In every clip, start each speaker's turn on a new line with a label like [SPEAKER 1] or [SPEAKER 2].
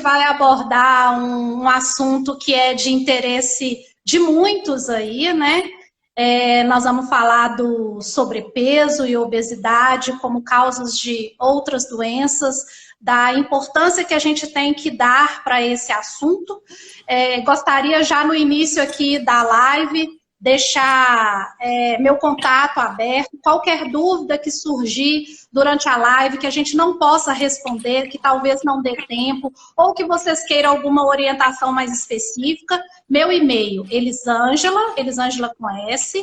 [SPEAKER 1] vai abordar um assunto que é de interesse de muitos aí, né? Nós vamos falar do sobrepeso e obesidade como causas de outras doenças, da importância que a gente tem que dar para esse assunto. Gostaria já no início aqui da live deixar meu contato aberto, qualquer dúvida que surgir durante a live, que a gente não possa responder, que talvez não dê tempo, ou que vocês queiram alguma orientação mais específica, meu e-mail, Elisângela com S,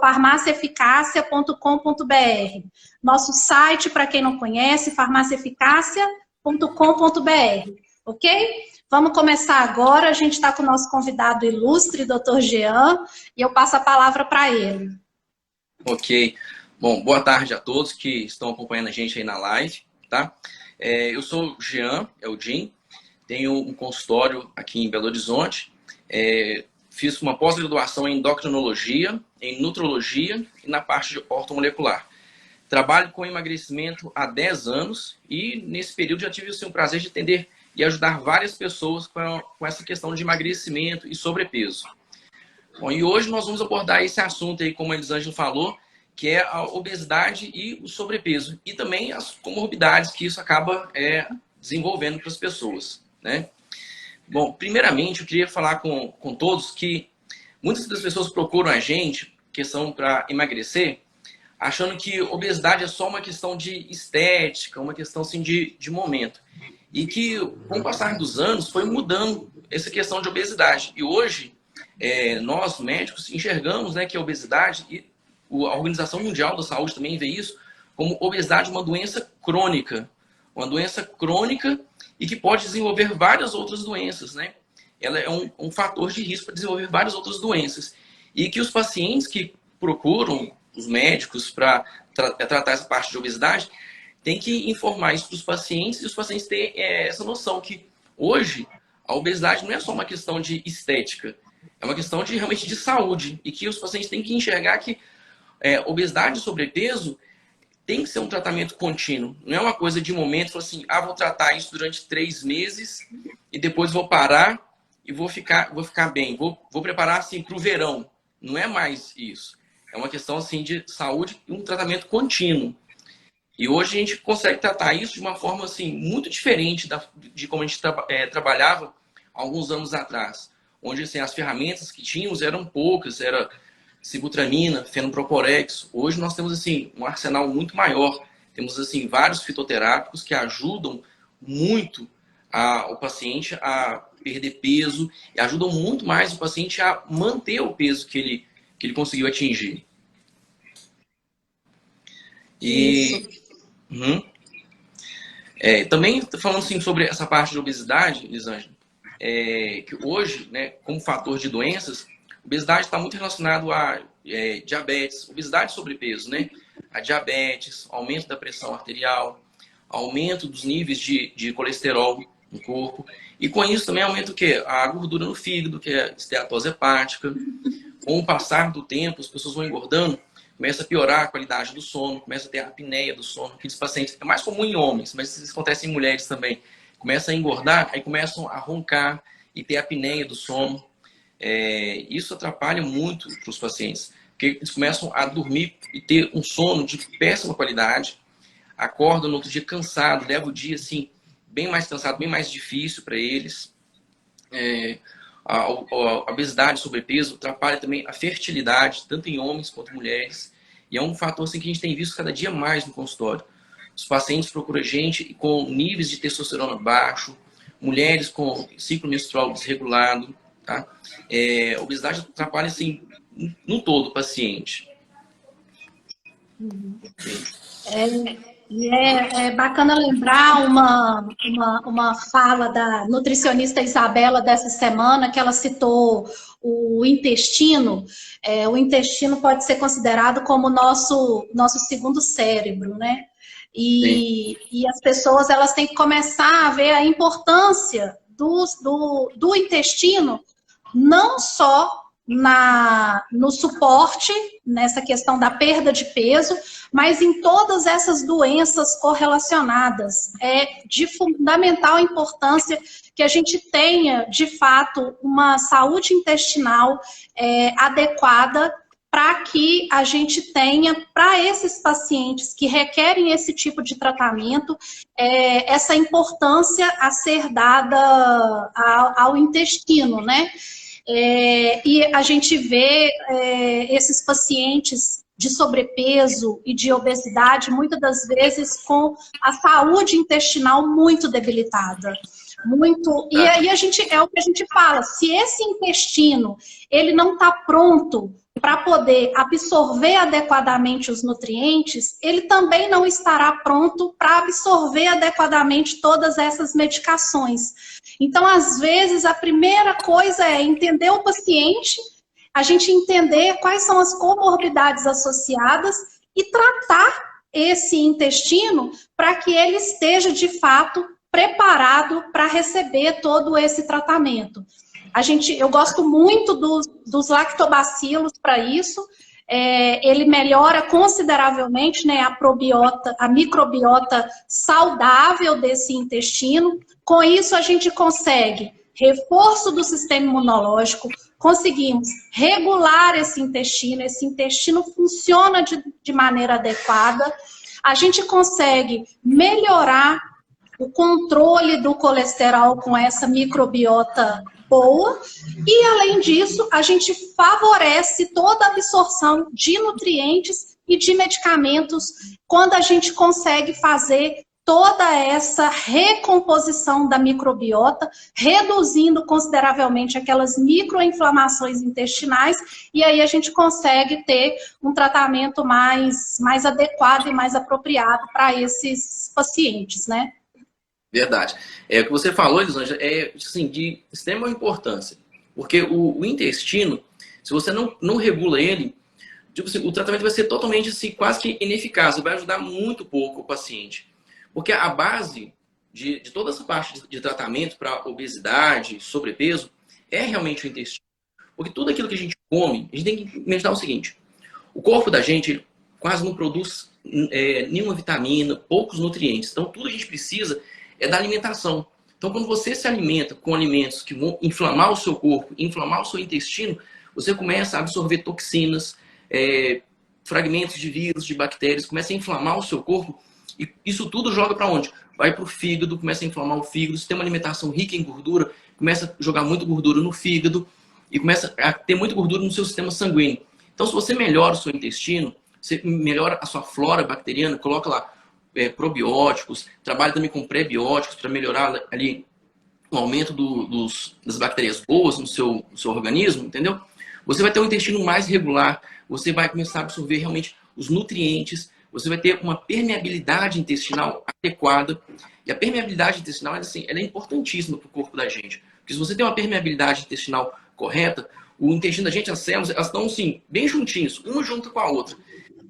[SPEAKER 1] @farmaciaeficácia.com.br. Nosso site, para quem não conhece, farmaciaeficácia.com.br, ok? Vamos começar agora, a gente está com o nosso convidado ilustre, Dr. Jean, e eu passo a palavra para ele.
[SPEAKER 2] Ok. Bom, boa tarde a todos que estão acompanhando a gente aí na live, tá? Eu sou o Jean, o Jim, tenho um consultório aqui em Belo Horizonte, fiz uma pós-graduação em endocrinologia, em nutrologia e na parte de ortomolecular. Trabalho com emagrecimento há 10 anos e nesse período já tive o prazer de atender e ajudar várias pessoas com essa questão de emagrecimento e sobrepeso. Bom, e hoje nós vamos abordar esse assunto aí, como a Elisângela falou, que é a obesidade e o sobrepeso. E também as comorbidades que isso acaba desenvolvendo para as pessoas, né? Bom, primeiramente eu queria falar com todos que muitas das pessoas procuram a gente, questão para emagrecer, achando que obesidade é só uma questão de estética, uma questão assim, de momento. E que, com o passar dos anos, foi mudando essa questão de obesidade. E hoje, nós, médicos, enxergamos, né, que a obesidade, e a Organização Mundial da Saúde também vê isso, como obesidade uma doença crônica. Uma doença crônica e que pode desenvolver várias outras doenças, né? Ela é um fator de risco para desenvolver várias outras doenças. E que os pacientes que procuram os médicos para tratar essa parte de obesidade tem que informar isso para os pacientes e os pacientes terem essa noção que hoje a obesidade não é só uma questão de estética, é uma questão de realmente de saúde e que os pacientes têm que enxergar que obesidade e sobrepeso tem que ser um tratamento contínuo, não é uma coisa de momento, assim, vou tratar isso durante 3 meses e depois vou parar e vou ficar bem, vou preparar assim para o verão, não é mais isso, é uma questão assim de saúde e um tratamento contínuo. E hoje a gente consegue tratar isso de uma forma assim, muito diferente de como a gente trabalhava há alguns anos atrás. Onde assim, as ferramentas que tínhamos eram poucas, era sibutramina, fenoproporex. Hoje nós temos assim, um arsenal muito maior. Temos assim, vários fitoterápicos que ajudam muito o paciente a perder peso e ajudam muito mais o paciente a manter o peso que ele conseguiu atingir. E... também falando assim, sobre essa parte de obesidade, Elisângela, que hoje, né, como fator de doenças, obesidade está muito relacionado a diabetes, obesidade e sobrepeso, né? A diabetes, aumento da pressão arterial, aumento dos níveis de colesterol no corpo, e com isso também aumenta o quê? A gordura no fígado, que é a esteatose hepática. Com o passar do tempo, as pessoas vão engordando, começa a piorar a qualidade do sono, começa a ter a apneia do sono. Aqueles pacientes, é mais comum em homens, mas isso acontece em mulheres também. Começa a engordar, aí começam a roncar e ter a apneia do sono. Isso atrapalha muito para os pacientes, porque eles começam a dormir e ter um sono de péssima qualidade, acordam no outro dia cansado, leva o dia assim, bem mais cansado, bem mais difícil para eles. A obesidade e sobrepeso atrapalha também a fertilidade, tanto em homens quanto em mulheres. E é um fator assim, que a gente tem visto cada dia mais no consultório. Os pacientes procuram gente com níveis de testosterona baixo, mulheres com ciclo menstrual desregulado. Tá? A obesidade atrapalha assim, no todo o paciente.
[SPEAKER 1] É bacana lembrar uma fala da nutricionista Isabela dessa semana, que ela citou o intestino. O intestino pode ser considerado como o nosso segundo cérebro, né? E as pessoas elas têm que começar a ver a importância do intestino, não só no suporte, nessa questão da perda de peso, mas em todas essas doenças correlacionadas. É de fundamental importância que a gente tenha, de fato, uma saúde intestinal adequada para que a gente tenha, para esses pacientes que requerem esse tipo de tratamento, essa importância a ser dada ao intestino, né? E a gente vê esses pacientes de sobrepeso e de obesidade, muitas das vezes com a saúde intestinal muito debilitada. E aí é o que a gente fala, se esse intestino ele não está pronto para poder absorver adequadamente os nutrientes, ele também não estará pronto para absorver adequadamente todas essas medicações. Então, às vezes, a primeira coisa é entender o paciente, a gente entender quais são as comorbidades associadas e tratar esse intestino para que ele esteja, de fato, preparado para receber todo esse tratamento. Eu gosto muito dos lactobacilos para isso. Ele melhora consideravelmente, né, a microbiota saudável desse intestino. Com isso, a gente consegue reforço do sistema imunológico, conseguimos regular esse intestino funciona de maneira adequada, a gente consegue melhorar o controle do colesterol com essa microbiota boa, e além disso, a gente favorece toda a absorção de nutrientes e de medicamentos quando a gente consegue fazer toda essa recomposição da microbiota, reduzindo consideravelmente aquelas microinflamações intestinais, e aí a gente consegue ter um tratamento mais adequado e mais apropriado para esses pacientes, né?
[SPEAKER 2] Verdade. O que você falou, Elisângela, é assim, de extrema importância. Porque o intestino, se você não regula ele, tipo assim, o tratamento vai ser totalmente assim, quase que ineficaz. Vai ajudar muito pouco o paciente. Porque a base de toda essa parte de tratamento para obesidade, sobrepeso, é realmente o intestino. Porque tudo aquilo que a gente come, a gente tem que imaginar o seguinte. O corpo da gente ele quase não produz nenhuma vitamina, poucos nutrientes. Então, tudo que a gente precisa é da alimentação. Então, quando você se alimenta com alimentos que vão inflamar o seu corpo, inflamar o seu intestino, você começa a absorver toxinas, fragmentos de vírus, de bactérias, começa a inflamar o seu corpo. E isso tudo joga para onde? Vai para o fígado, começa a inflamar o fígado. Se tem uma alimentação rica em gordura, começa a jogar muito gordura no fígado e começa a ter muita gordura no seu sistema sanguíneo. Então, se você melhora o seu intestino, você melhora a sua flora bacteriana, coloca lá probióticos, trabalha também com pré-bióticos para melhorar ali o aumento das bactérias boas no seu organismo, entendeu? Você vai ter um intestino mais regular, você vai começar a absorver realmente os nutrientes, você vai ter uma permeabilidade intestinal adequada. E a permeabilidade intestinal assim, ela é importantíssima para o corpo da gente. Porque se você tem uma permeabilidade intestinal correta, o intestino da gente, as células, elas estão assim, bem juntinhas, uma junto com a outra.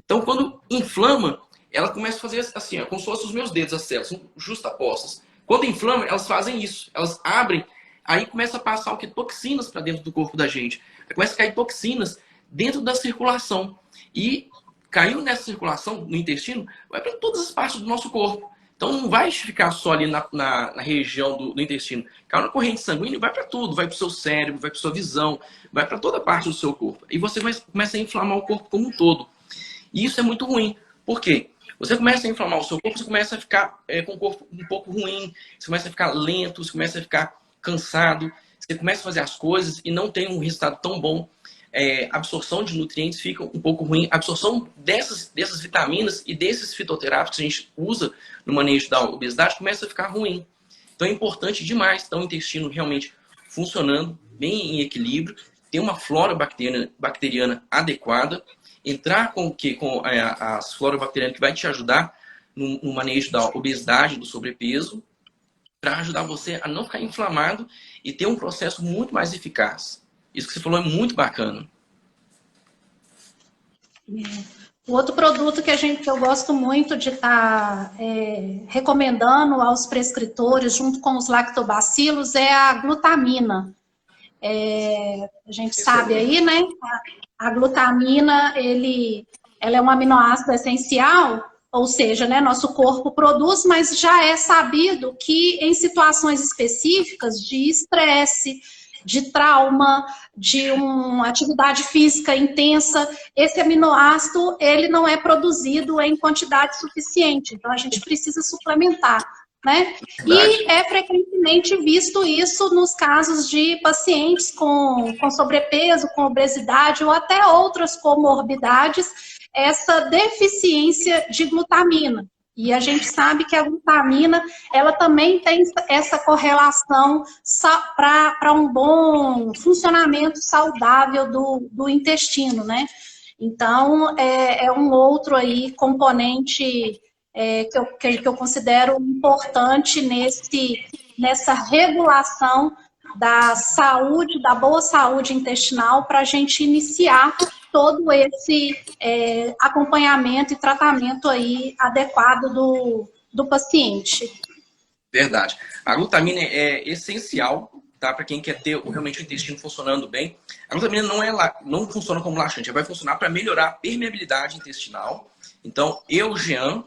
[SPEAKER 2] Então, quando inflama, ela começa a fazer assim, como se fossem os meus dedos, as células, são justapostas. Quando inflama, elas fazem isso. Elas abrem, aí começa a passar o que? Toxinas para dentro do corpo da gente. Aí começa a cair toxinas dentro da circulação. E caiu nessa circulação, no intestino, vai para todas as partes do nosso corpo. Então não vai ficar só ali na região do intestino. Caiu na corrente sanguínea e vai para tudo. Vai para o seu cérebro, vai para sua visão, vai para toda parte do seu corpo. E você começa a inflamar o corpo como um todo. E isso é muito ruim. Por quê? Você começa a inflamar o seu corpo, você começa a ficar com o corpo um pouco ruim, você começa a ficar lento, você começa a ficar cansado, você começa a fazer as coisas e não tem um resultado tão bom. A absorção de nutrientes fica um pouco ruim. A absorção dessas vitaminas e desses fitoterápicos que a gente usa no manejo da obesidade começa a ficar ruim. Então é importante demais ter o intestino realmente funcionando, bem em equilíbrio, ter uma flora bacteriana adequada, entrar com as flora bacteriana que vai te ajudar no manejo da obesidade, do sobrepeso, para ajudar você a não ficar inflamado e ter um processo muito mais eficaz. Isso que você falou é muito bacana.
[SPEAKER 1] O outro produto que eu gosto muito de estar recomendando aos prescritores, junto com os lactobacilos, é a glutamina. A gente sabe aí, né? A glutamina, ela é um aminoácido essencial, ou seja, né, nosso corpo produz, mas já é sabido que em situações específicas de estresse, de trauma, de uma atividade física intensa, esse aminoácido ele não é produzido em quantidade suficiente. Então a gente precisa suplementar, né?
[SPEAKER 2] Verdade.
[SPEAKER 1] E é frequentemente visto isso nos casos de pacientes com sobrepeso, com obesidade ou até outras comorbidades, essa deficiência de glutamina. E a gente sabe que a glutamina, ela também tem essa correlação para um bom funcionamento saudável do intestino, né? Então, é um outro aí componente que eu considero importante nessa regulação da saúde, da boa saúde intestinal, para a gente iniciar todo esse acompanhamento e tratamento aí adequado do paciente.
[SPEAKER 2] Verdade. A glutamina é essencial, tá? Para quem quer ter realmente o intestino funcionando bem. A glutamina não funciona como laxante, ela vai funcionar para melhorar a permeabilidade intestinal. Então, eu, Jean,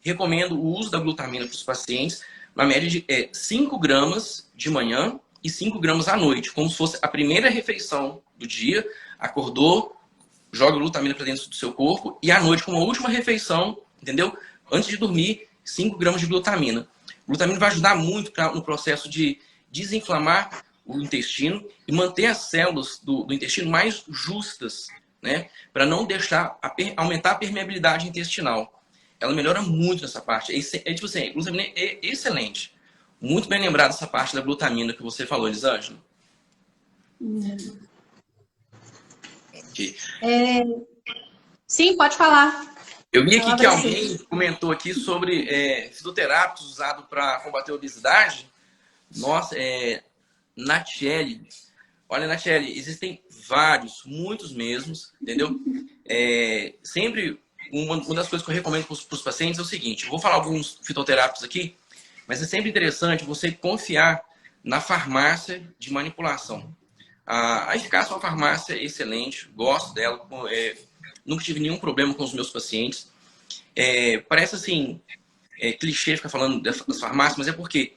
[SPEAKER 2] recomendo o uso da glutamina para os pacientes na média de 5 gramas de manhã e 5 gramas à noite, como se fosse a primeira refeição do dia, acordou, joga glutamina para dentro do seu corpo e à noite, como a última refeição, entendeu? Antes de dormir, 5 gramas de glutamina. A glutamina vai ajudar muito no processo de desinflamar o intestino e manter as células do intestino mais justas, né? Para não deixar aumentar a permeabilidade intestinal. Ela melhora muito nessa parte. Tipo assim, a glutamina é excelente. Muito bem lembrado essa parte da glutamina que você falou, Elisângela. Okay.
[SPEAKER 1] Sim, pode falar.
[SPEAKER 2] Eu vi aqui que alguém comentou aqui sobre fitoterápicos usados para combater a obesidade. Nossa, Natiele. Olha, Natiele, existem vários, muitos mesmos, entendeu? Sempre, uma das coisas que eu recomendo para os pacientes é o seguinte, eu vou falar alguns fitoterápicos aqui, mas é sempre interessante você confiar na farmácia de manipulação. A eficácia de uma farmácia é excelente, gosto dela, nunca tive nenhum problema com os meus pacientes. Parece assim, clichê ficar falando das farmácias, mas é porque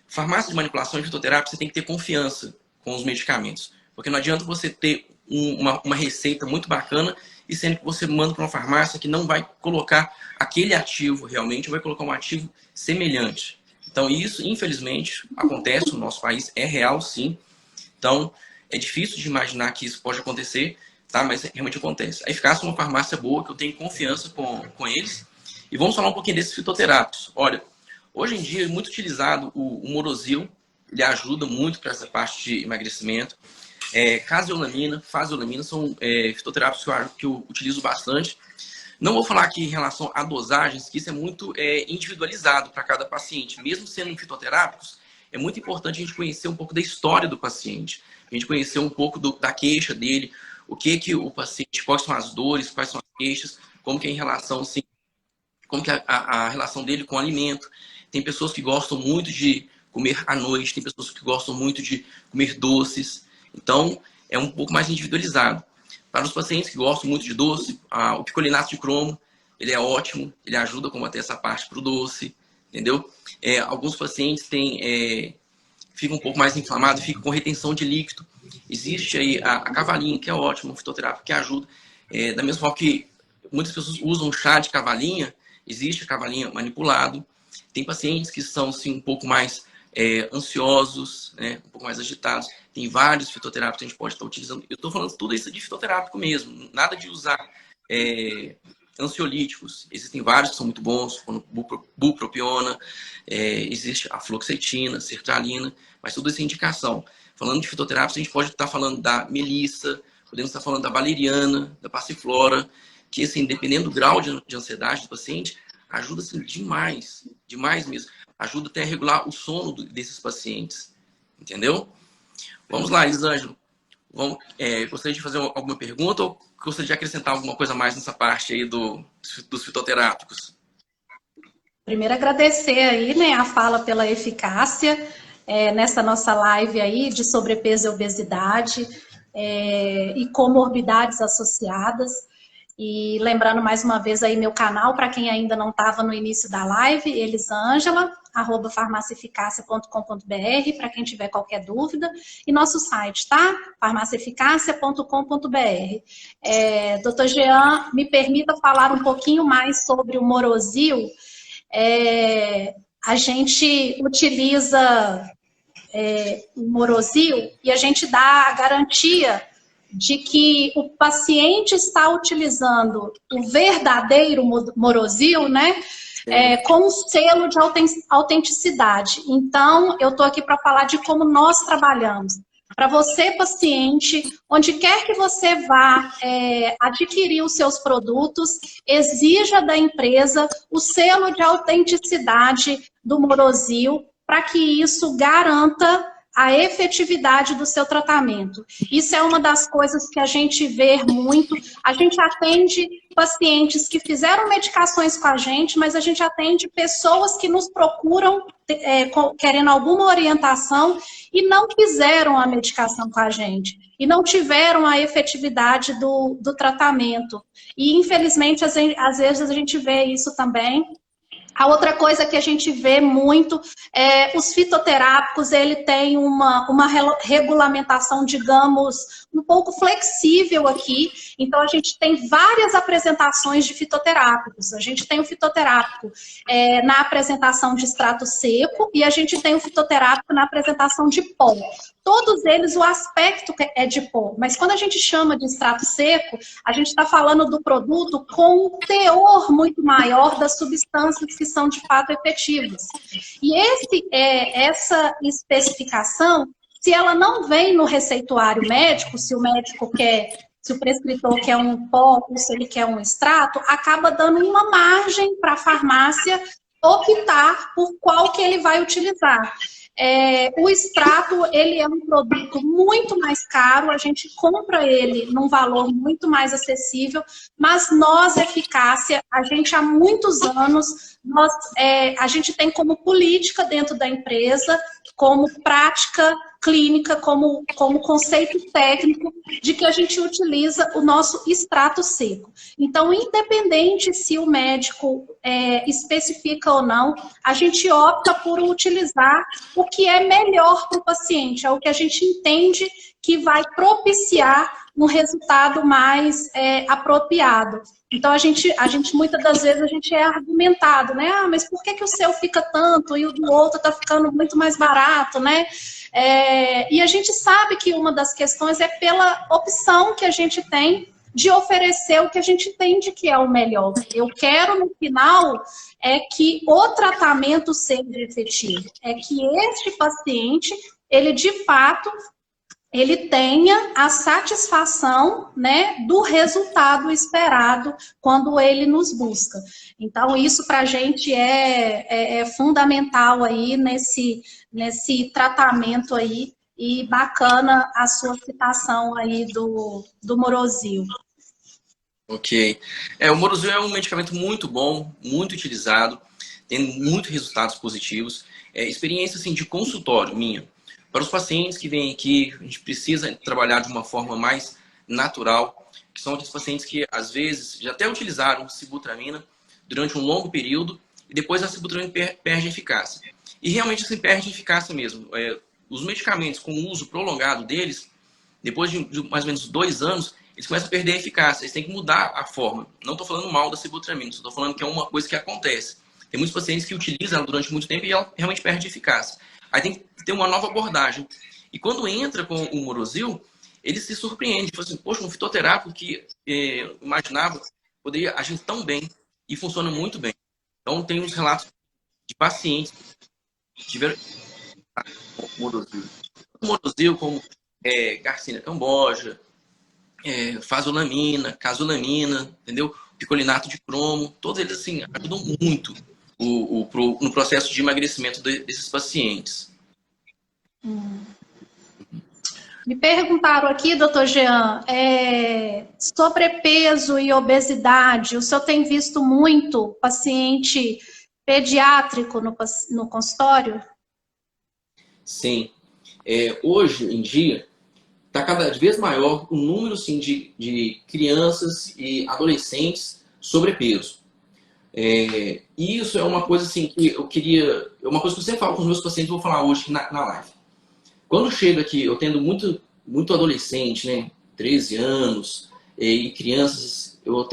[SPEAKER 2] farmácia de manipulação e fitoterapia você tem que ter confiança com os medicamentos. Porque não adianta você ter uma receita muito bacana e sendo que você manda para uma farmácia que não vai colocar aquele ativo realmente, vai colocar um ativo semelhante. Então isso, infelizmente, acontece no nosso país, é real sim. Então é difícil de imaginar que isso pode acontecer, tá? Mas realmente acontece. A eficácia é uma farmácia boa, que eu tenho confiança com eles. E vamos falar um pouquinho desses fitoterápicos. Olha, hoje em dia é muito utilizado o Morosil, ele ajuda muito para essa parte de emagrecimento. Caseolamina, faseolamina são fitoterápicos que eu utilizo bastante. Não vou falar aqui em relação a dosagens, que isso é muito individualizado para cada paciente. Mesmo sendo fitoterápicos, é muito importante a gente conhecer um pouco da história do paciente. A gente conhecer um pouco da queixa dele, o que o paciente, quais são as dores, quais são as queixas, como que é em relação, assim, como que é a relação dele com o alimento. Tem pessoas que gostam muito de comer à noite, tem pessoas que gostam muito de comer doces. Então, é um pouco mais individualizado. Para os pacientes que gostam muito de doce, o picolinato de cromo, ele é ótimo, ele ajuda a combater essa parte para o doce, entendeu? Alguns pacientes ficam um pouco mais inflamados, ficam com retenção de líquido. Existe aí a cavalinha, que é ótimo, um fitoterápico que ajuda. Da mesma forma que muitas pessoas usam chá de cavalinha, existe a cavalinha manipulado. Tem pacientes que são assim, um pouco mais ansiosos, né, um pouco mais agitados. Tem vários fitoterápicos que a gente pode estar utilizando. Eu estou falando tudo isso de fitoterápico mesmo, nada de usar ansiolíticos. Existem vários que são muito bons, como bupropiona, existe a fluoxetina, sertralina, mas tudo isso é indicação. Falando de fitoterápicos, a gente pode estar falando da melissa, podemos estar falando da valeriana, da passiflora, que, assim, dependendo do grau de ansiedade do paciente, ajuda assim, demais, demais mesmo. Ajuda até a regular o sono desses pacientes, entendeu? Vamos lá, Elisângela. Gostaria de fazer alguma pergunta ou gostaria de acrescentar alguma coisa mais nessa parte aí dos fitoterápicos?
[SPEAKER 1] Primeiro, agradecer aí, né, a fala pela eficácia. nessa nossa live aí de sobrepeso e obesidade e comorbidades associadas. E lembrando mais uma vez aí meu canal, para quem ainda não estava no início da live, Elisângela, @farmaciaeficacia.com.br, para quem tiver qualquer dúvida. E nosso site, tá? farmaciaeficacia.com.br. Dr. Jean, me permita falar um pouquinho mais sobre o Morozil. A gente utiliza o Morozil e a gente dá a garantia de que o paciente está utilizando o verdadeiro Morozil, né? Com um selo de autenticidade. Então, eu estou aqui para falar de como nós trabalhamos. Para você, paciente, onde quer que você vá adquirir os seus produtos, exija da empresa o selo de autenticidade do Morozil, para que isso garanta a efetividade do seu tratamento. Isso é uma das coisas que a gente vê muito. A gente atende pacientes que fizeram medicações com a gente, mas a gente atende pessoas que nos procuram querendo alguma orientação e não fizeram a medicação com a gente. E não tiveram a efetividade do tratamento. E, infelizmente, às vezes a gente vê isso também. A outra coisa que a gente vê muito os fitoterápicos, ele tem uma regulamentação, digamos, um pouco flexível aqui. Então, a gente tem várias apresentações de fitoterápicos. A gente tem o fitoterápico na apresentação de extrato seco e a gente tem o fitoterápico na apresentação de pó. Todos eles, o aspecto é de pó, mas quando a gente chama de extrato seco, a gente está falando do produto com um teor muito maior das substâncias que são de fato efetivas. E essa especificação, se ela não vem no receituário médico, se o prescritor quer um pó ou se ele quer um extrato, acaba dando uma margem para a farmácia optar por qual que ele vai utilizar. O extrato, ele é um produto muito mais caro, a gente compra ele num valor muito mais acessível, mas nós, Eficácia, a gente há muitos anos, a gente tem como política dentro da empresa, como prática clínica, como conceito técnico, de que a gente utiliza o nosso extrato seco. Então, independente se o médico especifica ou não, a gente opta por utilizar o que é melhor para o paciente, é o que a gente entende que vai propiciar um resultado mais apropriado. Então, a gente muitas das vezes, a gente é argumentado, né? Ah, mas por que o seu fica tanto e o do outro está ficando muito mais barato, né? E a gente sabe que uma das questões é pela opção que a gente tem de oferecer o que a gente entende que é o melhor. Eu quero, no final, que o tratamento seja efetivo. É que este paciente, ele de fato, ele tenha a satisfação, né, do resultado esperado quando ele nos busca. Então, isso para a gente é fundamental aí nesse tratamento aí, e bacana a sua citação aí do Morozil.
[SPEAKER 2] Ok. O Morozil é um medicamento muito bom, muito utilizado, tem muitos resultados positivos. Experiência assim, de consultório minha. Para os pacientes que vêm aqui, a gente precisa trabalhar de uma forma mais natural, que são aqueles pacientes que, às vezes, já até utilizaram sibutramina durante um longo período e depois a sibutramina perde eficácia. E realmente assim, perde eficácia mesmo. Os medicamentos com o uso prolongado deles, depois de mais ou menos 2 anos, eles começam a perder a eficácia. Eles têm que mudar a forma. Não estou falando mal da sibutramina, estou falando que é uma coisa que acontece. Tem muitos pacientes que utilizam ela durante muito tempo e ela realmente perde eficácia. Aí tem que ter uma nova abordagem. E quando entra com o Morozil, ele se surpreende. Fala assim, poxa, um fitoterápico que imaginava poderia agir tão bem e funciona muito bem. Então, tem uns relatos de pacientes que tiveram Morozil. Morozil, como Garcinia camboja, fazolamina, casolamina, entendeu? Picolinato de cromo, todos eles assim, ajudam muito no processo de emagrecimento desses pacientes.
[SPEAKER 1] Me perguntaram aqui, doutor Jean, sobrepeso e obesidade, o senhor tem visto muito paciente pediátrico no consultório?
[SPEAKER 2] Sim. Hoje em dia, está cada vez maior o número sim, de crianças e adolescentes sobrepeso. E isso é uma coisa assim que eu queria. É uma coisa que eu sempre falo com os meus pacientes, vou falar hoje aqui na live. Quando chega aqui, eu tendo muito adolescente, né? 13 anos, e crianças, eu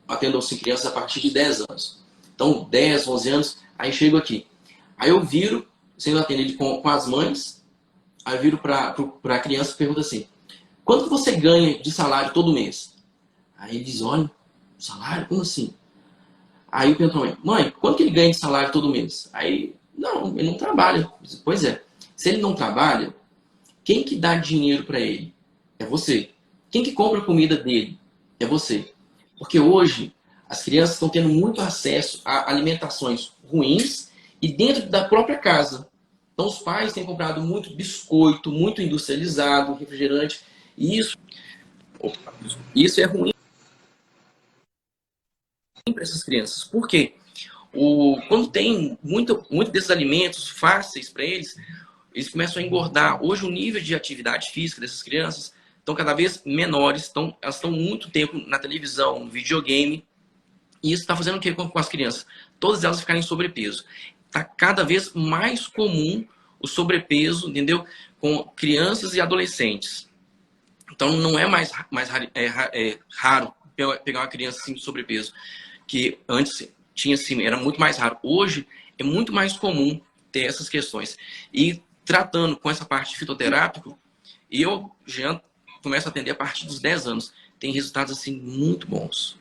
[SPEAKER 2] atendo assim, crianças a partir de 10 anos. Então, 10, 11 anos, aí chego aqui. Aí eu viro, sendo atendido com as mães, aí eu viro para a criança e pergunto assim: quanto que você ganha de salário todo mês? Aí eles olham: salário? Como assim? Aí eu pergunto pra mãe, quanto que ele ganha de salário todo mês? Aí, não, ele não trabalha. Pois é, se ele não trabalha, quem que dá dinheiro para ele? É você. Quem que compra a comida dele? É você. Porque hoje as crianças estão tendo muito acesso a alimentações ruins e dentro da própria casa. Então os pais têm comprado muito biscoito, muito industrializado, refrigerante, e isso é ruim para essas crianças. Por quê? Quando tem muito desses alimentos fáceis para eles, eles começam a engordar. Hoje o nível de atividade física dessas crianças estão cada vez menores, elas estão muito tempo na televisão, no videogame, e isso está fazendo o que com as crianças? Todas elas ficarem em sobrepeso. Está cada vez mais comum o sobrepeso, entendeu? Com crianças e adolescentes. Então não é mais raro pegar uma criança assim, de sobrepeso, que antes tinha assim, era muito mais raro. Hoje é muito mais comum ter essas questões. E tratando com essa parte fitoterápica, eu já começo a atender a partir dos 10 anos. Tem resultados assim muito bons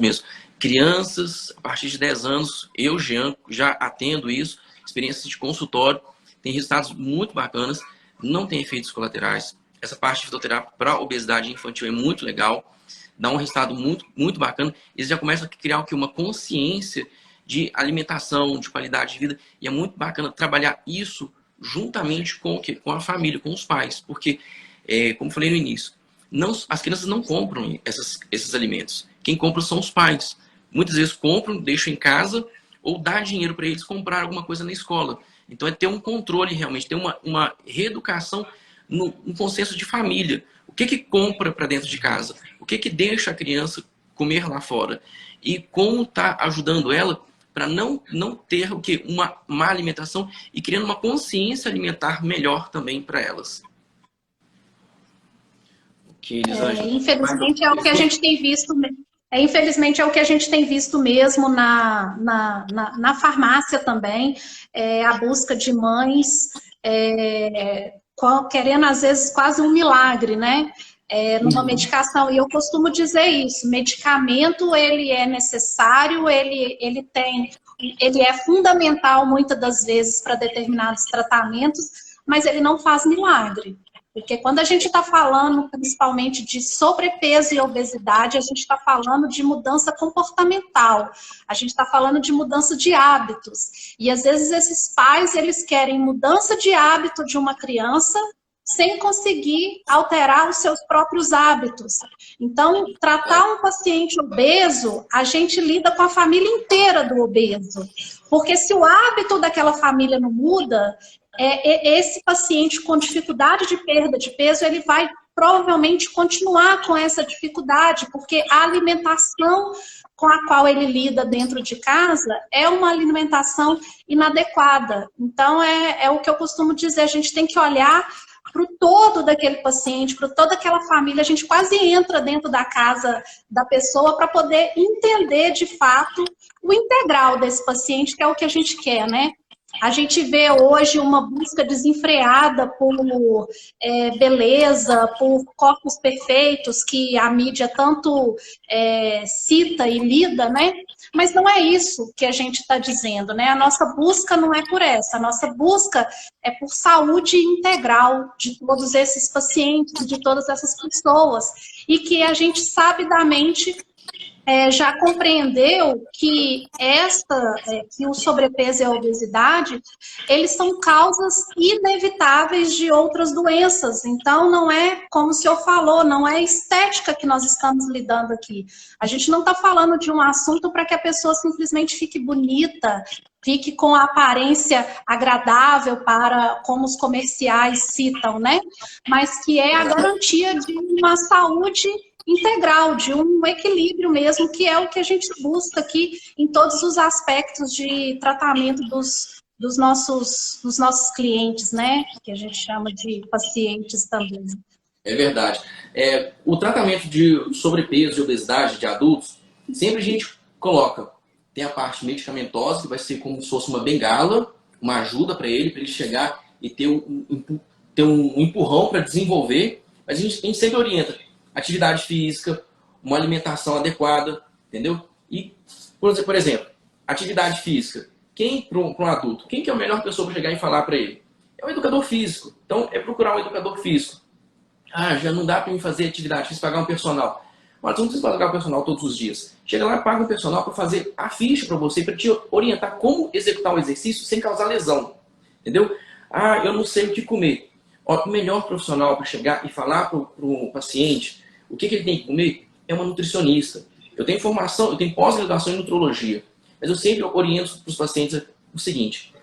[SPEAKER 2] mesmo. Crianças, a partir de 10 anos, eu, Jean, já atendo isso, experiências de consultório, tem resultados muito bacanas, não tem efeitos colaterais. Essa parte de fitoterapia para obesidade infantil é muito legal, dá um resultado muito bacana. Eles já começam a criar aqui uma consciência de alimentação, de qualidade de vida, e é muito bacana trabalhar isso juntamente com a família, com os pais, porque, como eu falei no início, as crianças não compram esses alimentos. Quem compra são os pais. Muitas vezes compram, deixam em casa, ou dá dinheiro para eles comprar alguma coisa na escola. Então é ter um controle realmente, ter uma reeducação um consenso de família. O que compra para dentro de casa? O que deixa a criança comer lá fora? E como está ajudando ela para não ter uma má alimentação e criando uma consciência alimentar melhor também para elas.
[SPEAKER 1] Infelizmente é o que a gente tem visto. Infelizmente é o que a gente tem visto mesmo na farmácia também, a busca de mães querendo às vezes quase um milagre, né? Numa medicação. E eu costumo dizer isso: medicamento ele é necessário, ele é fundamental muitas das vezes para determinados tratamentos, mas ele não faz milagre. Porque quando a gente está falando principalmente de sobrepeso e obesidade, a gente está falando de mudança comportamental, a gente está falando de mudança de hábitos. E às vezes esses pais, eles querem mudança de hábito de uma criança sem conseguir alterar os seus próprios hábitos. Então, tratar um paciente obeso, a gente lida com a família inteira do obeso. Porque se o hábito daquela família não muda, esse paciente com dificuldade de perda de peso, ele vai provavelmente continuar com essa dificuldade, porque a alimentação com a qual ele lida dentro de casa é uma alimentação inadequada. Então, é o que eu costumo dizer, a gente tem que olhar para o todo daquele paciente, para toda aquela família, a gente quase entra dentro da casa da pessoa para poder entender, de fato, o integral desse paciente, que é o que a gente quer, né? A gente vê hoje uma busca desenfreada por beleza, por corpos perfeitos, que a mídia tanto cita e lida, né? Mas não é isso que a gente está dizendo, né? A nossa busca não é por essa, a nossa busca é por saúde integral de todos esses pacientes, de todas essas pessoas, e que a gente sabidamente já compreendeu que que o sobrepeso e a obesidade, eles são causas inevitáveis de outras doenças. Então, não é, como o senhor falou, não é estética que nós estamos lidando aqui. A gente não está falando de um assunto para que a pessoa simplesmente fique bonita, fique com a aparência agradável para, como os comerciais citam, né? Mas que é a garantia de uma saúde integral, de um equilíbrio mesmo, que é o que a gente busca aqui em todos os aspectos de tratamento dos nossos clientes, né? Que a gente chama de pacientes também.
[SPEAKER 2] É verdade. O tratamento de sobrepeso e obesidade de adultos, sempre a gente coloca, tem a parte medicamentosa, que vai ser como se fosse uma bengala, uma ajuda para ele chegar e ter um empurrão para desenvolver, mas a gente sempre orienta atividade física, uma alimentação adequada, entendeu? E, por exemplo, atividade física. Para um adulto, quem que é a melhor pessoa para chegar e falar para ele? É o educador físico. Então, é procurar um educador físico. Ah, já não dá para mim fazer atividade, preciso pagar um personal. Mas você não precisa pagar o personal todos os dias. Chega lá e paga um personal para fazer a ficha para você, para te orientar como executar o exercício sem causar lesão. Entendeu? Ah, eu não sei o que comer. Ó, o melhor profissional para chegar e falar para o paciente o que ele tem que comer é uma nutricionista. Eu tenho formação, eu tenho pós-graduação em nutrologia, mas eu sempre oriento para os pacientes o seguinte: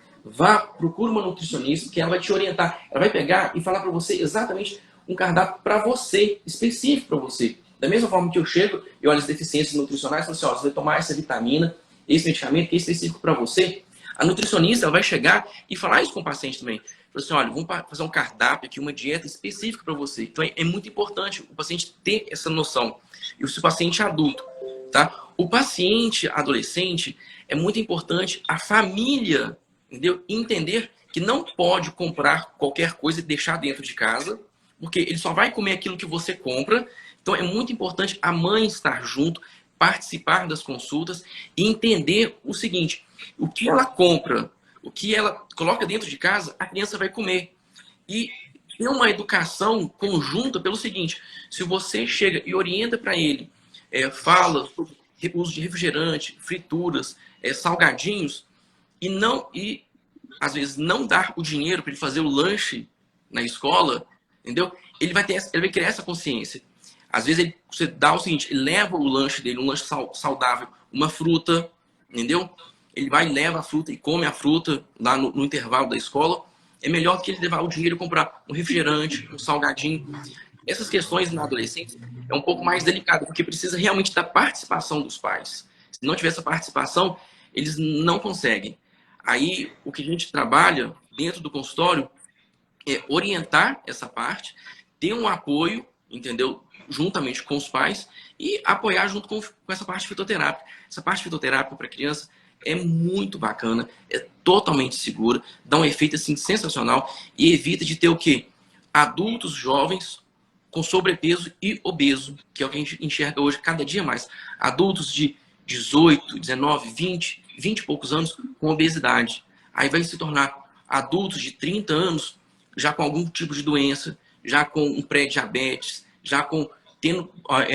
[SPEAKER 2] procura uma nutricionista que ela vai te orientar, ela vai pegar e falar para você exatamente um cardápio para você, específico para você. Da mesma forma que eu chego e olho as deficiências nutricionais, falo assim, ó, você vai tomar essa vitamina, esse medicamento que é específico para você. A nutricionista ela vai chegar e falar isso com o paciente também. Fala assim, olha, vamos fazer um cardápio aqui, uma dieta específica para você. Então é muito importante o paciente ter essa noção. E o paciente adulto, tá? O paciente adolescente, é muito importante a família, entendeu? Entender que não pode comprar qualquer coisa e deixar dentro de casa, porque ele só vai comer aquilo que você compra. Então é muito importante a mãe estar junto, participar das consultas e entender o seguinte: o que ela compra, o que ela coloca dentro de casa, a criança vai comer. E ter uma educação conjunta pelo seguinte: se você chega e orienta para ele, fala sobre uso de refrigerante, frituras, salgadinhos, e às vezes não dar o dinheiro para ele fazer o lanche na escola, entendeu? Ele vai criar essa consciência. Às vezes você dá o seguinte, ele leva o lanche dele, um lanche saudável, uma fruta, entendeu? Ele vai e leva a fruta e come a fruta lá no intervalo da escola. É melhor que ele levar o dinheiro e comprar um refrigerante, um salgadinho. Essas questões na adolescência é um pouco mais delicado, porque precisa realmente da participação dos pais. Se não tiver essa participação, eles não conseguem. Aí, o que a gente trabalha dentro do consultório é orientar essa parte, ter um apoio, entendeu? Juntamente com os pais e apoiar junto com essa parte fitoterápica. Essa parte fitoterápica para criança é muito bacana, é totalmente segura, dá um efeito assim sensacional e evita de ter o quê? Adultos jovens com sobrepeso e obeso, que é o que a gente enxerga hoje cada dia mais. Adultos de 18, 19, 20 e poucos anos com obesidade. Aí vai se tornar adultos de 30 anos já com algum tipo de doença, já com um pré-diabetes, já tendo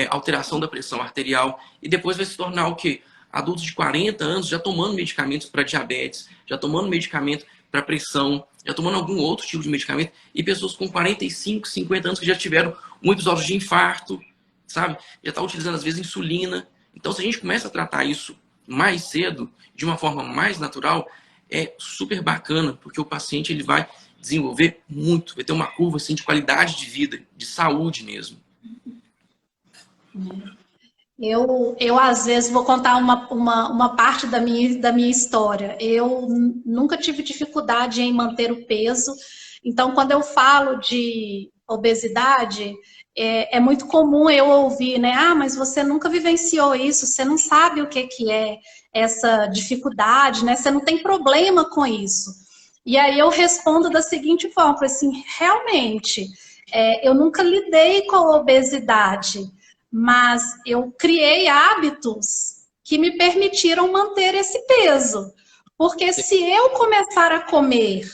[SPEAKER 2] alteração da pressão arterial, e depois vai se tornar o quê? Adultos de 40 anos já tomando medicamentos para diabetes, já tomando medicamento para pressão, já tomando algum outro tipo de medicamento, e pessoas com 45, 50 anos que já tiveram um episódio de infarto, sabe? Já está utilizando às vezes insulina. Então, se a gente começa a tratar isso mais cedo, de uma forma mais natural, é super bacana, porque o paciente ele vai desenvolver muito, vai ter uma curva assim, de qualidade de vida, de saúde mesmo.
[SPEAKER 1] Eu às vezes, vou contar uma parte da minha história. Eu nunca tive dificuldade em manter o peso. Então, quando eu falo de obesidade, é muito comum eu ouvir, né? Ah, mas você nunca vivenciou isso, você não sabe o que é essa dificuldade, né? Você não tem problema com isso. E aí eu respondo da seguinte forma, assim, realmente, eu nunca lidei com a obesidade, mas eu criei hábitos que me permitiram manter esse peso. Porque se eu começar a comer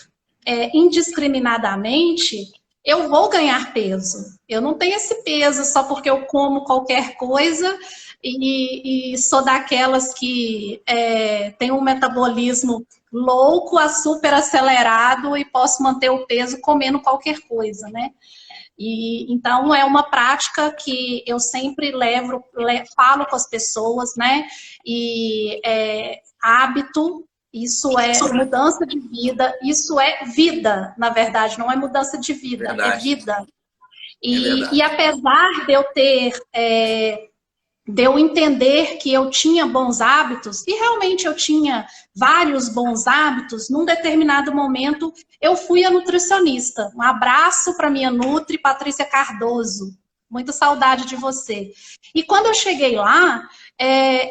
[SPEAKER 1] indiscriminadamente, eu vou ganhar peso. Eu não tenho esse peso só porque eu como qualquer coisa e sou daquelas que tem um metabolismo louco, super acelerado e posso manter o peso comendo qualquer coisa, né? Então, é uma prática que eu sempre falo com as pessoas, né? E hábito Isso é mudança de vida, isso é vida, na verdade, não é mudança de vida,
[SPEAKER 2] Verdade.
[SPEAKER 1] é vida.
[SPEAKER 2] É
[SPEAKER 1] E apesar de eu ter, de eu entender que eu tinha bons hábitos, e realmente eu tinha vários bons hábitos, num determinado momento eu fui a nutricionista. Um abraço para minha Nutri, Patrícia Cardoso. Muita saudade de você. E quando eu cheguei lá,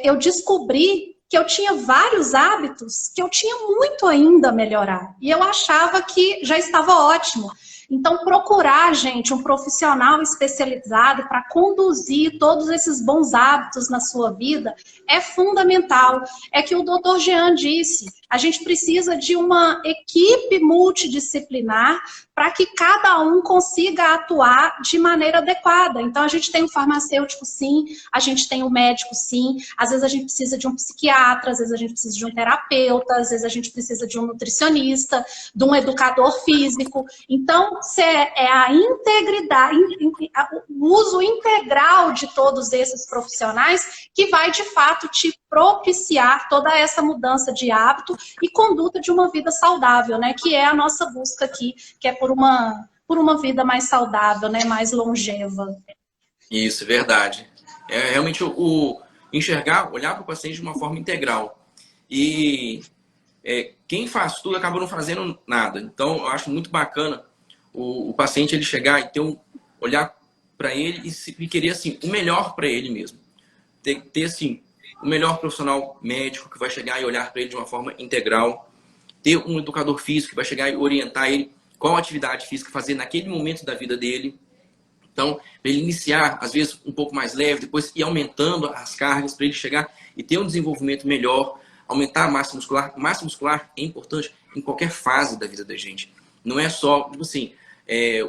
[SPEAKER 1] eu descobri que eu tinha vários hábitos que eu tinha muito ainda a melhorar. E eu achava que já estava ótimo. Então, procurar, gente, um profissional especializado para conduzir todos esses bons hábitos na sua vida é fundamental. É que o Dr. Jean disse, a gente precisa de uma equipe multidisciplinar para que cada um consiga atuar de maneira adequada. Então, a gente tem um farmacêutico, sim, a gente tem um médico, sim, às vezes a gente precisa de um psiquiatra, às vezes a gente precisa de um terapeuta, às vezes a gente precisa de um nutricionista, de um educador físico. Então, é a integridade, o uso integral de todos esses profissionais que vai, de fato, te propiciar toda essa mudança de hábito e conduta de uma vida saudável, né? Que é a nossa busca aqui, que é por uma vida mais saudável, né? Mais longeva.
[SPEAKER 2] Isso, verdade. É realmente enxergar, olhar para o paciente de uma forma integral. E quem faz tudo acaba não fazendo nada. Então, eu acho muito bacana o paciente ele chegar e olhar para ele e querer assim, o melhor para ele mesmo. Ter assim, o melhor profissional médico que vai chegar e olhar para ele de uma forma integral. Ter um educador físico que vai chegar e orientar ele qual atividade física fazer naquele momento da vida dele. Então, para ele iniciar, às vezes, um pouco mais leve, depois ir aumentando as cargas para ele chegar e ter um desenvolvimento melhor, aumentar a massa muscular. Massa muscular é importante em qualquer fase da vida da gente. Não é só, tipo assim,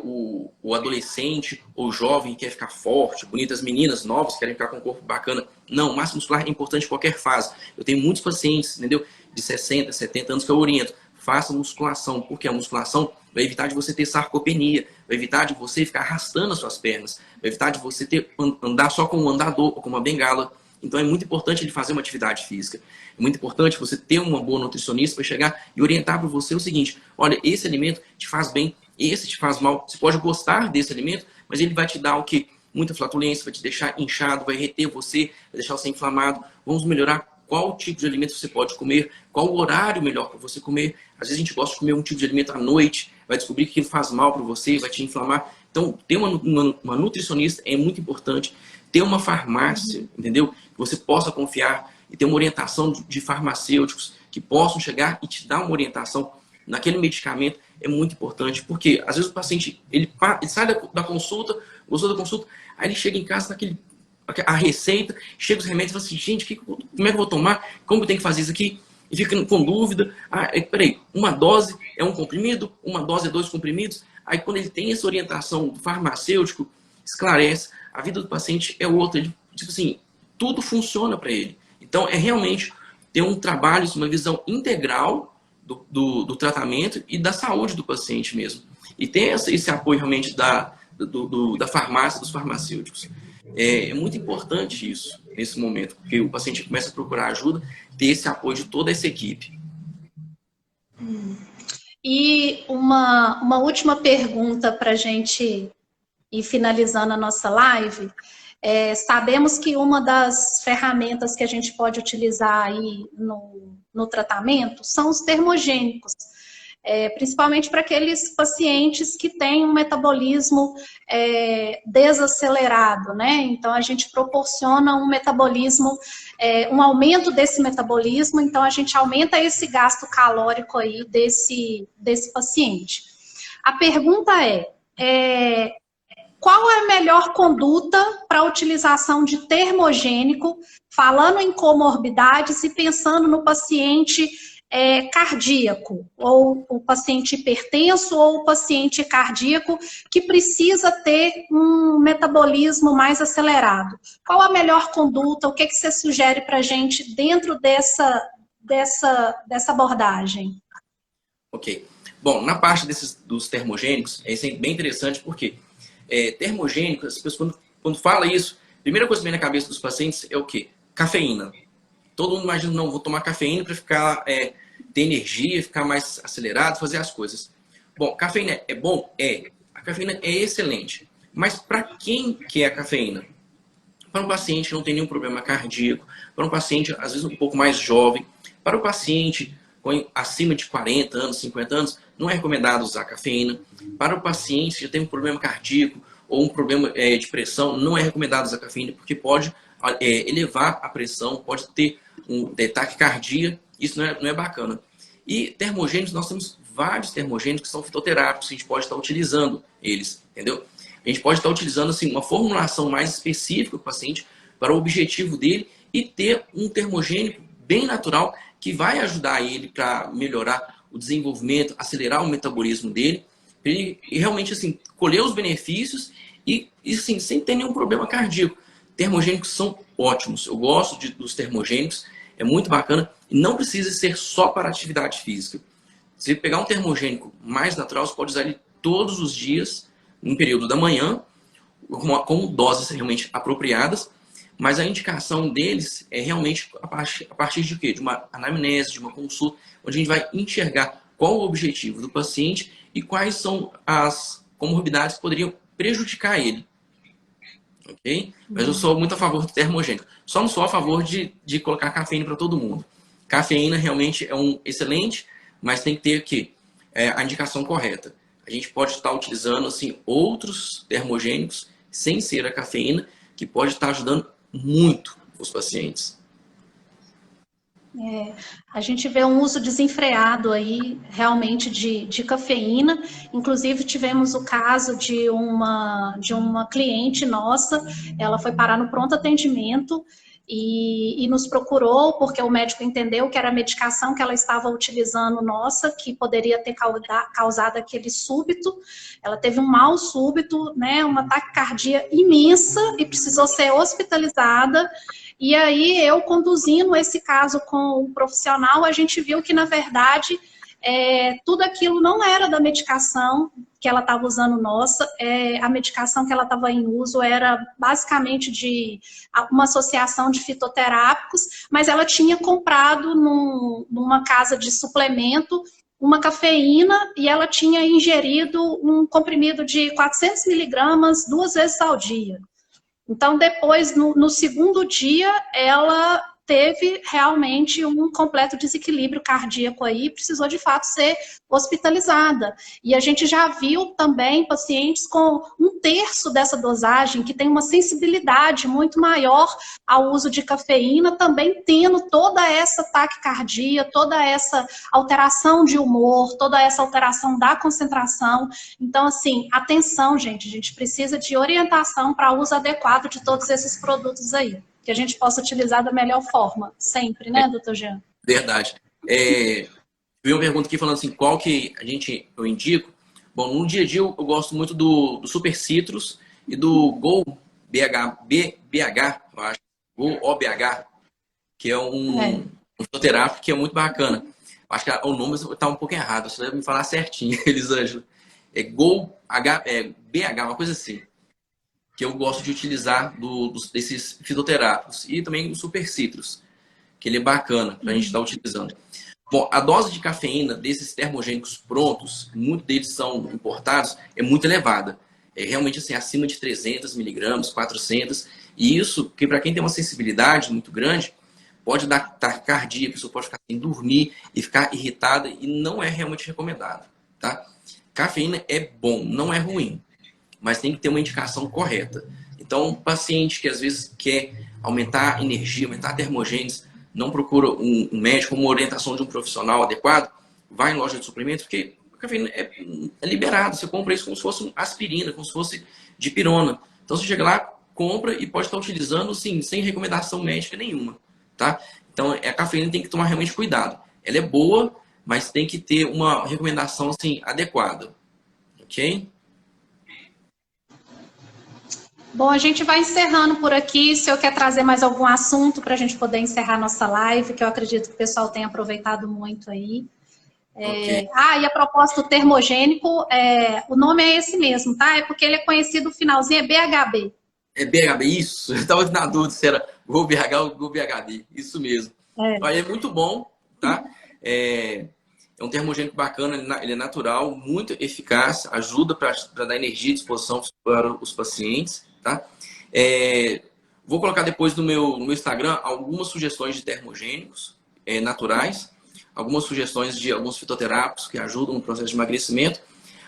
[SPEAKER 2] o adolescente ou jovem quer ficar forte, bonito, as meninas novas querem ficar com um corpo bacana. Não, massa muscular é importante em qualquer fase. Eu tenho muitos pacientes, entendeu? De 60, 70 anos que eu oriento. Faça musculação, porque a musculação vai evitar de você ter sarcopenia, vai evitar de você ficar arrastando as suas pernas, vai evitar de você andar só com um andador ou com uma bengala. Então é muito importante ele fazer uma atividade física. É muito importante você ter uma boa nutricionista para chegar e orientar para você o seguinte: olha, esse alimento te faz bem, esse te faz mal. Você pode gostar desse alimento, mas ele vai te dar o quê? Muita flatulência, vai te deixar inchado, vai reter você, vai deixar você inflamado. Vamos melhorar qual tipo de alimento você pode comer, qual o horário melhor para você comer. Às vezes a gente gosta de comer um tipo de alimento à noite, vai descobrir que aquilo faz mal para você, vai te inflamar. Então, ter uma nutricionista é muito importante. Ter uma farmácia, entendeu? Que você possa confiar e ter uma orientação de farmacêuticos que possam chegar e te dar uma orientação naquele medicamento é muito importante. Porque, às vezes, o paciente ele sai da consulta, gostou da consulta, aí ele chega em casa a receita, chega os remédios e fala assim, gente, como é que eu vou tomar? Como eu tenho que fazer isso aqui? E fica com dúvida. Peraí, uma dose é um comprimido, uma dose é 2 comprimidos. Aí quando ele tem essa orientação do farmacêutico, esclarece, a vida do paciente é outra. Tipo assim, tudo funciona para ele. Então é realmente ter um trabalho, uma visão integral do tratamento e da saúde do paciente mesmo. E ter esse apoio realmente da farmácia, dos farmacêuticos. É muito importante isso, nesse momento, porque o paciente começa a procurar ajuda, ter esse apoio de toda essa equipe.
[SPEAKER 1] E uma última pergunta para a gente ir finalizando a nossa live. Sabemos que uma das ferramentas que a gente pode utilizar aí no tratamento são os termogênicos. Principalmente para aqueles pacientes que têm um metabolismo desacelerado, né? Então, a gente proporciona um metabolismo, um aumento desse metabolismo, então a gente aumenta esse gasto calórico aí desse paciente. A pergunta qual é a melhor conduta para a utilização de termogênico, falando em comorbidades e pensando no paciente cardíaco, ou o paciente hipertenso, ou o paciente cardíaco que precisa ter um metabolismo mais acelerado. Qual a melhor conduta? O que você sugere para a gente dentro dessa abordagem?
[SPEAKER 2] Ok. Bom, na parte dos termogênicos, é bem interessante porque termogênico, as pessoas quando fala isso, a primeira coisa que vem na cabeça dos pacientes é o quê? Cafeína. Todo mundo imagina, não, vou tomar cafeína para ficar ter energia, ficar mais acelerado, fazer as coisas. Bom, cafeína é bom? É. A cafeína é excelente. Mas para quem que é a cafeína? Para um paciente que não tem nenhum problema cardíaco, para um paciente, às vezes, um pouco mais jovem, para o paciente com acima de 40 anos, 50 anos, não é recomendado usar cafeína. Para o paciente que já tem um problema cardíaco ou um problema de pressão, não é recomendado usar cafeína, porque pode elevar a pressão, pode ter um taquicardia, isso não é bacana. E termogênicos, nós temos vários termogênicos que são fitoterápicos, a gente pode estar utilizando eles, entendeu? A gente pode estar utilizando assim, uma formulação mais específica para o paciente, para o objetivo dele, e ter um termogênico bem natural que vai ajudar ele para melhorar o desenvolvimento, acelerar o metabolismo dele, e realmente assim, colher os benefícios e assim, sem ter nenhum problema cardíaco. Termogênicos são ótimos, eu gosto dos termogênicos, é muito bacana, e não precisa ser só para atividade física. Se pegar um termogênico mais natural, você pode usar ele todos os dias, no período da manhã, com doses realmente apropriadas, mas a indicação deles é realmente a partir de quê? De uma anamnese, de uma consulta, onde a gente vai enxergar qual o objetivo do paciente e quais são as comorbidades que poderiam prejudicar ele. Ok? Mas eu sou muito a favor do termogênico. Só não sou a favor de colocar cafeína para todo mundo. Cafeína realmente é um excelente, mas tem que ter aqui a indicação correta. A gente pode estar utilizando assim, outros termogênicos sem ser a cafeína, que pode estar ajudando muito os pacientes.
[SPEAKER 1] A gente vê um uso desenfreado aí, realmente, de cafeína. Inclusive, tivemos o caso de uma cliente nossa, ela foi parar no pronto atendimento e nos procurou porque o médico entendeu que era a medicação que ela estava utilizando nossa, que poderia ter causado aquele súbito. Ela teve um mal súbito, né, uma taquicardia imensa e precisou ser hospitalizada. E aí, eu conduzindo esse caso com o profissional, a gente viu que, na verdade, tudo aquilo não era da medicação que ela estava usando nossa, a medicação que ela estava em uso era basicamente de uma associação de fitoterápicos, mas ela tinha comprado numa casa de suplemento uma cafeína e ela tinha ingerido um comprimido de 400 miligramas 2 vezes ao dia. Então, depois, no segundo dia, ela teve realmente um completo desequilíbrio cardíaco aí, precisou de fato ser hospitalizada. E a gente já viu também pacientes com 1/3 dessa dosagem, que tem uma sensibilidade muito maior ao uso de cafeína, também tendo toda essa taquicardia, toda essa alteração de humor, toda essa alteração da concentração. Então, assim, atenção, gente, a gente precisa de orientação para uso adequado de todos esses produtos aí, que a gente possa utilizar da melhor forma, sempre, né, doutor Jean?
[SPEAKER 2] Verdade. Vi uma pergunta aqui falando assim, qual que eu indico? Bom, no dia a dia eu gosto muito do Super Citrus e do Go BH, eu acho, Go OBH, que é um fitoterápico que é muito bacana. Acho que o nome está um pouco errado, você deve me falar certinho, Elisângela. É Go BH, uma coisa assim, que eu gosto de utilizar desses fitoterápicos. E também o Super Citrus, que ele é bacana para a gente estar utilizando. Bom, a dose de cafeína desses termogênicos prontos, muitos deles são importados, é muito elevada. É realmente assim, acima de 300 miligramas, 400. E isso, que para quem tem uma sensibilidade muito grande, pode dar taquicardia, a pessoa pode ficar sem dormir e ficar irritada, e não é realmente recomendado. Tá? Cafeína é bom, não é ruim, mas tem que ter uma indicação correta. Então, um paciente que às vezes quer aumentar a energia, aumentar a termogênese, não procura um médico, uma orientação de um profissional adequado, vai em loja de suplementos, porque a cafeína é liberado. Você compra isso como se fosse aspirina, como se fosse dipirona. Então, você chega lá, compra e pode estar utilizando sim, sem recomendação médica nenhuma. Tá? Então, a cafeína tem que tomar realmente cuidado. Ela é boa, mas tem que ter uma recomendação assim, adequada. Ok?
[SPEAKER 1] Bom, a gente vai encerrando por aqui. O senhor quer trazer mais algum assunto para a gente poder encerrar nossa live, que eu acredito que o pessoal tenha aproveitado muito aí. Okay. E a proposta do termogênico, o nome é esse mesmo, tá? É porque ele é conhecido, o finalzinho é BHB.
[SPEAKER 2] É BHB, isso? Eu estava na dúvida se era GoBH ou GoBHD. Isso mesmo. É muito bom, tá? É um termogênico bacana, ele é natural, muito eficaz, ajuda para dar energia e disposição para os pacientes, tá? Vou colocar depois no meu Instagram algumas sugestões de termogênicos naturais, algumas sugestões de alguns fitoterápicos que ajudam no processo de emagrecimento.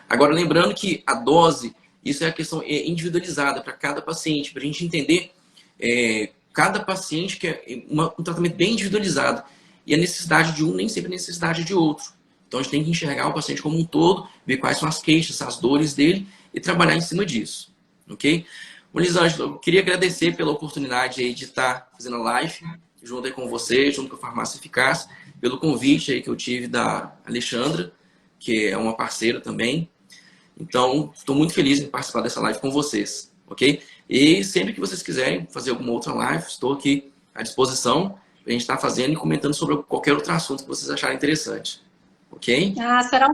[SPEAKER 2] Agora, lembrando que a dose, isso é a questão individualizada para cada paciente, para a gente entender cada paciente que é um tratamento bem individualizado. E a necessidade de um nem sempre a necessidade de outro. Então, a gente tem que enxergar o paciente como um todo, ver quais são as queixas, as dores dele e trabalhar em cima disso. Ok? Lisângela, eu queria agradecer pela oportunidade aí de estar fazendo a live junto aí com você, junto com a Farmácia Eficaz, pelo convite aí que eu tive da Alexandra, que é uma parceira também. Então, estou muito feliz em participar dessa live com vocês, ok? E sempre que vocês quiserem fazer alguma outra live, estou aqui à disposição para a gente estar fazendo e comentando sobre qualquer outro assunto que vocês acharem interessante, ok?
[SPEAKER 1] Será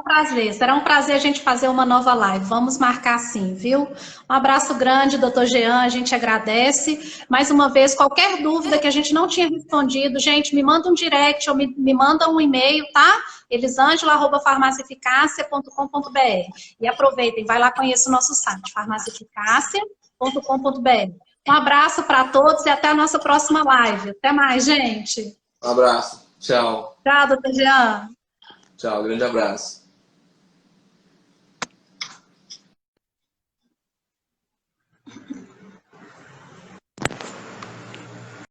[SPEAKER 1] um prazer a gente fazer uma nova live, vamos marcar sim, viu? Um abraço grande, doutor Jean, a gente agradece. Mais uma vez, qualquer dúvida que a gente não tinha respondido, gente, me manda um direct ou me manda um e-mail, tá? elisangela@farmaciaeficácia.com.br. E aproveitem, vai lá conhecer o nosso site, farmaciaeficácia.com.br. Um abraço para todos e até a nossa próxima live. Até mais, gente.
[SPEAKER 2] Um abraço. Tchau.
[SPEAKER 1] Tchau, doutor Jean.
[SPEAKER 2] Tchau, grande abraço.